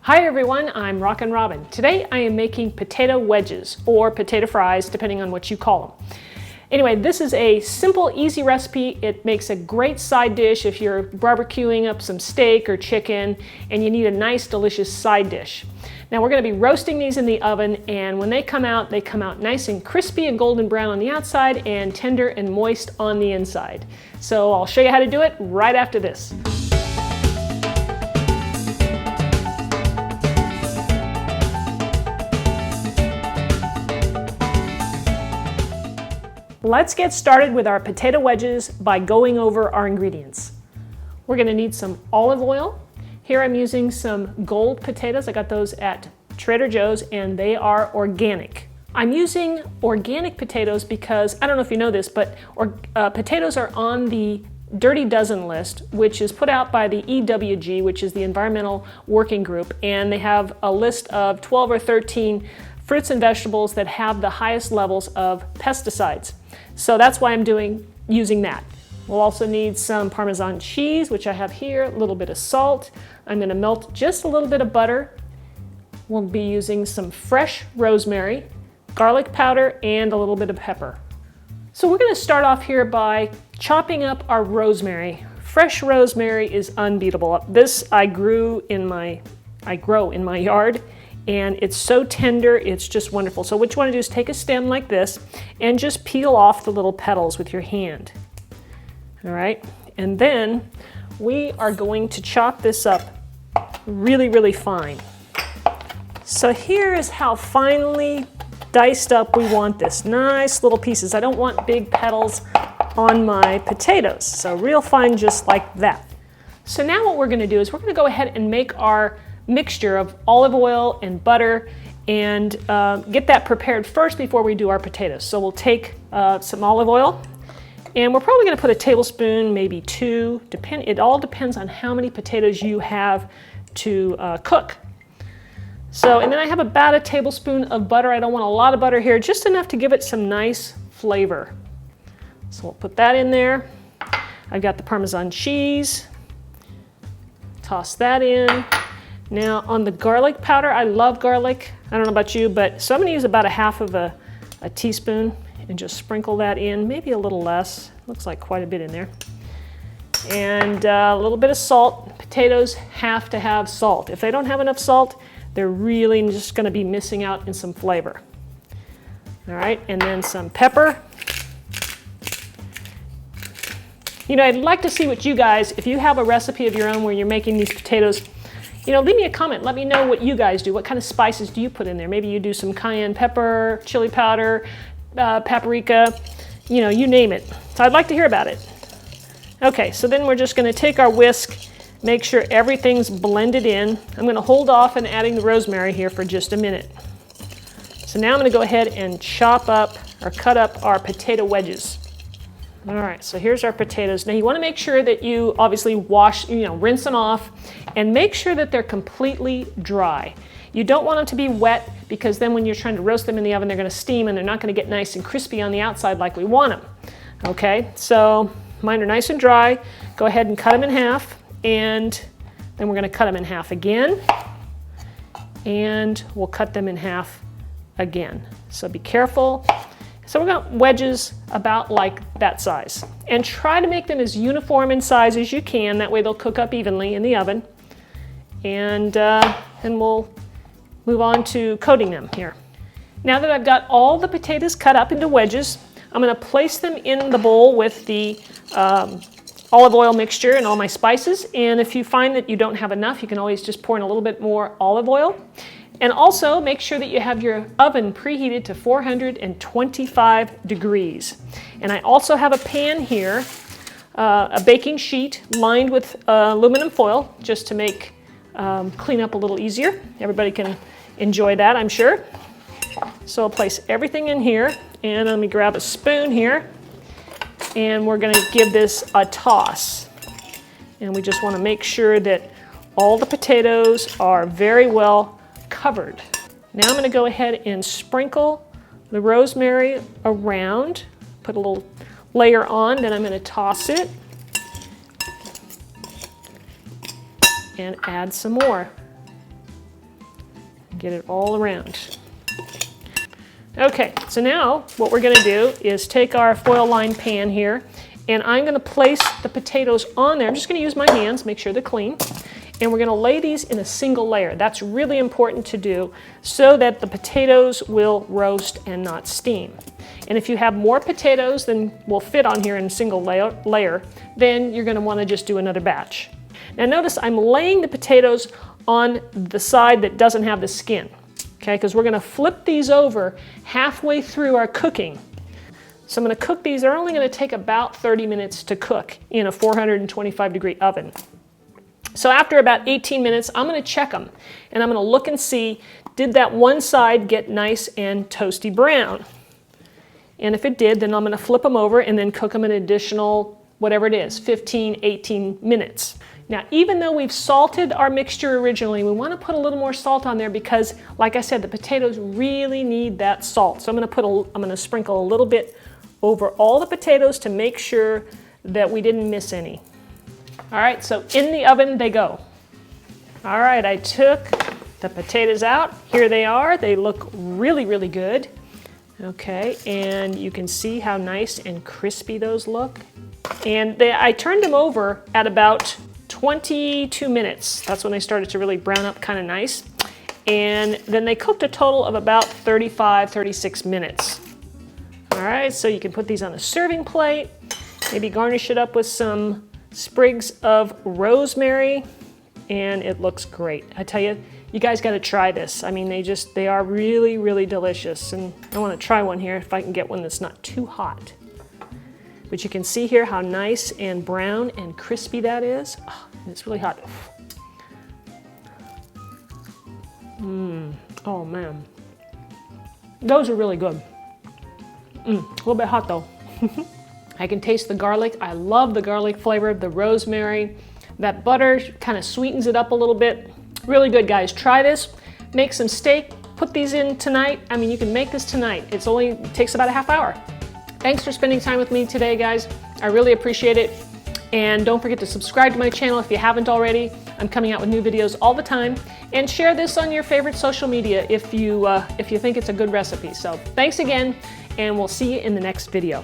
Hi everyone, I'm Rockin' Robin. Today I am making potato wedges, or potato fries, depending on what you call them. Anyway, this is a simple, easy recipe. It makes a great side dish if you're barbecuing up some steak or chicken and you need a nice, delicious side dish. Now we're going to be roasting these in the oven, and when they come out nice and crispy and golden brown on the outside and tender and moist on the inside. So I'll show you how to do it right after this. Let's get started with our potato wedges by going over our ingredients. We're going to need some olive oil. Here I'm using some gold potatoes. I got those at Trader Joe's and they are organic. I'm using organic potatoes because, I don't know if you know this, but potatoes are on the Dirty Dozen list, which is put out by the EWG, which is the Environmental Working Group, and they have a list of 12 or 13 fruits and vegetables that have the highest levels of pesticides. So that's why I'm using that. We'll also need some Parmesan cheese, which I have here, a little bit of salt. I'm going to melt just a little bit of butter. We'll be using some fresh rosemary, garlic powder, and a little bit of pepper. So we're going to start off here by chopping up our rosemary. Fresh rosemary is unbeatable. This I grow in my yard. And it's so tender, it's just wonderful. So what you want to do is take a stem like this and just peel off the little petals with your hand. All right, and then we are going to chop this up really, really fine. So here is how finely diced up we want this. Nice little pieces. I don't want big petals on my potatoes. So real fine, just like that. So now what we're going to do is we're going to go ahead and make our mixture of olive oil and butter and get that prepared first before we do our potatoes. So we'll take some olive oil, and we're probably going to put a tablespoon, maybe two, it all depends on how many potatoes you have to cook. So, and then I have about a tablespoon of butter. I don't want a lot of butter here, just enough to give it some nice flavor. So we'll put that in there. I've got the Parmesan cheese. Toss that in. Now on the garlic powder, I love garlic. I don't know about you, so I'm going to use about a half of a teaspoon and just sprinkle that in, maybe a little less. Looks like quite a bit in there. And a little bit of salt. Potatoes have to have salt. If they don't have enough salt, they're really just going to be missing out in some flavor. All right, and then some pepper. You know, I'd like to see what you guys, if you have a recipe of your own where you're making these potatoes, you know, leave me a comment. Let me know what you guys do. What kind of spices do you put in there? Maybe you do some cayenne pepper, chili powder, paprika, you know, you name it. So I'd like to hear about it. Okay, so then we're just going to take our whisk, make sure everything's blended in. I'm going to hold off on adding the rosemary here for just a minute. So now I'm going to go ahead and chop up or cut up our potato wedges. All right, so here's our potatoes. Now you want to make sure that you obviously rinse them off and make sure that they're completely dry. You don't want them to be wet because then when you're trying to roast them in the oven, they're going to steam and they're not going to get nice and crispy on the outside like we want them. Okay, so mine are nice and dry. Go ahead and cut them in half, and then we're going to cut them in half again, and we'll cut them in half again. So be careful. So we're going to wedges about like that size, and try to make them as uniform in size as you can. That way they'll cook up evenly in the oven, and we'll move on to coating them here. Now that I've got all the potatoes cut up into wedges, I'm going to place them in the bowl with the olive oil mixture and all my spices. And if you find that you don't have enough, you can always just pour in a little bit more olive oil. And also make sure that you have your oven preheated to 425 degrees. And I also have a pan here, a baking sheet lined with aluminum foil, just to make clean up a little easier. Everybody can enjoy that, I'm sure. So I'll place everything in here, and let me grab a spoon here, and we're going to give this a toss. And we just want to make sure that all the potatoes are very well covered. Now I'm going to go ahead and sprinkle the rosemary around, put a little layer on, then I'm going to toss it and add some more. Get it all around. Okay, so now what we're going to do is take our foil-lined pan here, and I'm going to place the potatoes on there. I'm just going to use my hands, make sure they're clean. And we're going to lay these in a single layer. That's really important to do so that the potatoes will roast and not steam. And if you have more potatoes than will fit on here in a single layer, then you're going to want to just do another batch. Now notice I'm laying the potatoes on the side that doesn't have the skin, okay? Because we're going to flip these over halfway through our cooking. So I'm going to cook these. They're only going to take about 30 minutes to cook in a 425-degree oven. So after about 18 minutes, I'm going to check them, and I'm going to look and see, did that one side get nice and toasty brown? And if it did, then I'm going to flip them over and then cook them an additional, whatever it is, 15, 18 minutes. Now, even though we've salted our mixture originally, we want to put a little more salt on there because, like I said, the potatoes really need that salt. So I'm going to sprinkle a little bit over all the potatoes to make sure that we didn't miss any. All right, so in the oven they go. All right, I took the potatoes out. Here they are. They look really, really good. Okay, and you can see how nice and crispy those look. And I turned them over at about 22 minutes. That's when they started to really brown up kind of nice. And then they cooked a total of about 35, 36 minutes. All right, so you can put these on a serving plate, maybe garnish it up with some sprigs of rosemary, and it looks great. I tell you, you guys got to try this. I mean, they are really, really delicious. And I want to try one here if I can get one that's not too hot. But you can see here how nice and brown and crispy that is. Oh, and it's really hot. Oh man. Those are really good. A little bit hot though. I can taste the garlic. I love the garlic flavor, the rosemary. That butter kind of sweetens it up a little bit. Really good, guys. Try this. Make some steak. Put these in tonight. I mean, you can make this tonight. It takes about a half hour. Thanks for spending time with me today, guys. I really appreciate it. And don't forget to subscribe to my channel if you haven't already. I'm coming out with new videos all the time. And share this on your favorite social media if you think it's a good recipe. So thanks again, and we'll see you in the next video.